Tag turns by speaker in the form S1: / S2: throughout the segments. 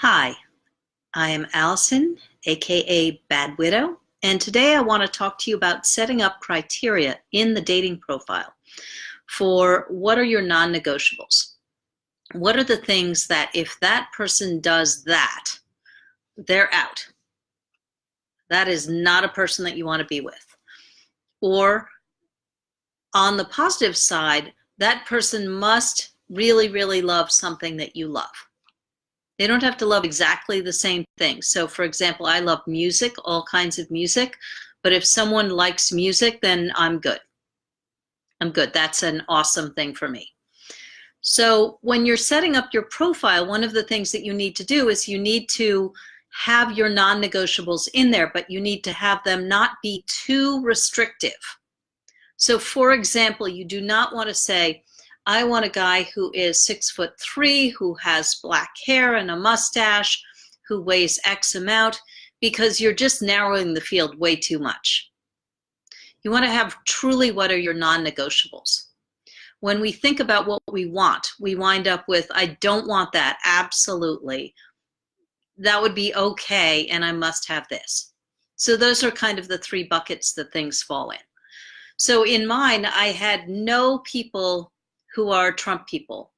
S1: Hi, I am Allison, aka Bad Widow, and today I want to talk to you about setting up criteria in the dating profile for what are your non-negotiables. What are the things that if that person does that, they're out. That is not a person that you want to be with. Or on the positive side, that person must really, really love something that you love. They don't have to love exactly the same thing. So for example, I love music, all kinds of music, but if someone likes music, then I'm good. I'm good. That's an awesome thing for me. So when you're setting up your profile, one of the things that you need to do is you need to have your non-negotiables in there, but you need to have them not be too restrictive. So for example, you do not want to say, I want a guy who is 6'3", who has black hair and a mustache, who weighs X amount, because you're just narrowing the field way too much. You want to have truly what are your non-negotiables. When we think about what we want, we wind up with, I don't want that, absolutely. That would be okay, and I must have this. So those are kind of the three buckets that things fall in. So in mine, I had no people who are Trump people.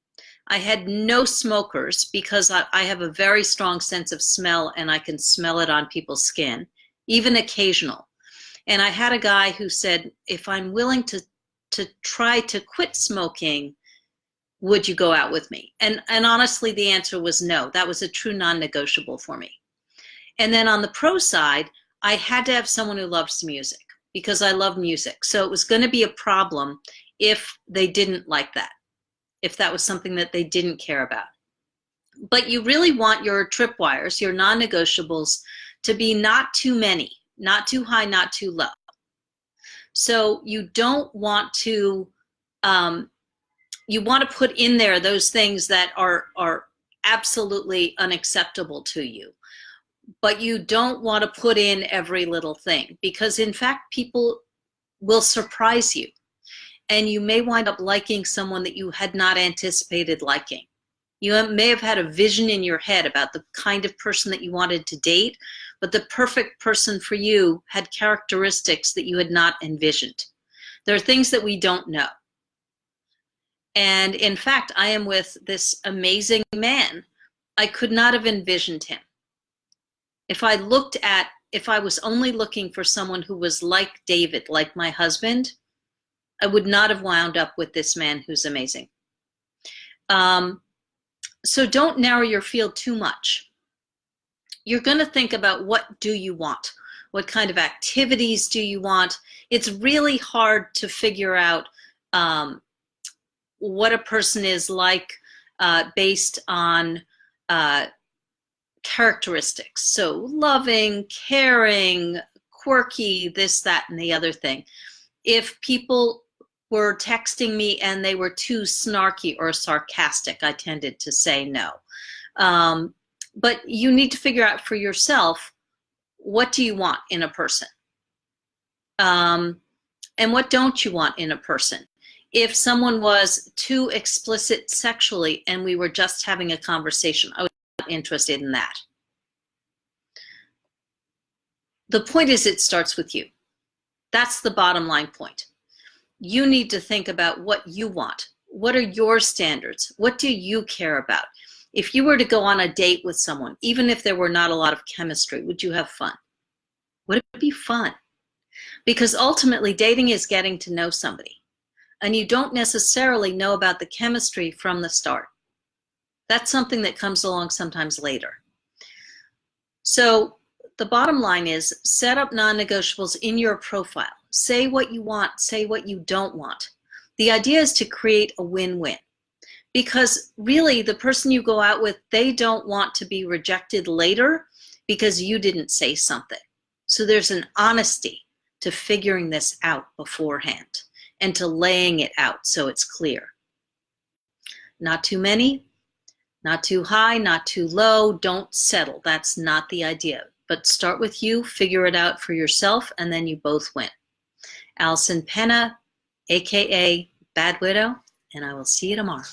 S1: I had no smokers because I have a very strong sense of smell and I can smell it on people's skin, even occasional. And I had a guy who said, if I'm willing to try to quit smoking, would you go out with me? And honestly, the answer was no. That was a true non-negotiable for me. And then on the pro side, I had to have someone who loves music because I love music. So it was going to be a problem if they didn't like that, if that was something that they didn't care about. But you really want your tripwires, your non-negotiables, to be not too many, not too high, not too low. So you don't want to, you want to put in there those things that are absolutely unacceptable to you. But you don't want to put in every little thing because in fact, people will surprise you. And you may wind up liking someone that you had not anticipated liking. You may have had a vision in your head about the kind of person that you wanted to date, but the perfect person for you had characteristics that you had not envisioned. There are things that we don't know. And in fact, I am with this amazing man. I could not have envisioned him. If I was only looking for someone who was like David, like my husband, I would not have wound up with this man who's amazing. So don't narrow your field too much. You're going to think about what do you want? What kind of activities do you want? It's really hard to figure out what a person is like based on characteristics. So loving, caring, quirky, this, that, and the other thing. If people were texting me and they were too snarky or sarcastic, I tended to say no. But you need to figure out for yourself, what do you want in a person? And what don't you want in a person? If someone was too explicit sexually and we were just having a conversation, I was not interested in that. The point is it starts with you. That's the bottom line point. You need to think about what you want. What are your standards? What do you care about? If you were to go on a date with someone, even if there were not a lot of chemistry, would you have fun? Would it be fun? Because ultimately, dating is getting to know somebody. And you don't necessarily know about the chemistry from the start. That's something that comes along sometimes later. So the bottom line is set up non-negotiables in your profile. Say what you want, say what you don't want. The idea is to create a win-win. Because really, the person you go out with, they don't want to be rejected later because you didn't say something. So there's an honesty to figuring this out beforehand and to laying it out so it's clear. Not too many, not too high, not too low. Don't settle. That's not the idea. But start with you, figure it out for yourself, and then you both win. Allison Penna, aka Bad Widow, and I will see you tomorrow.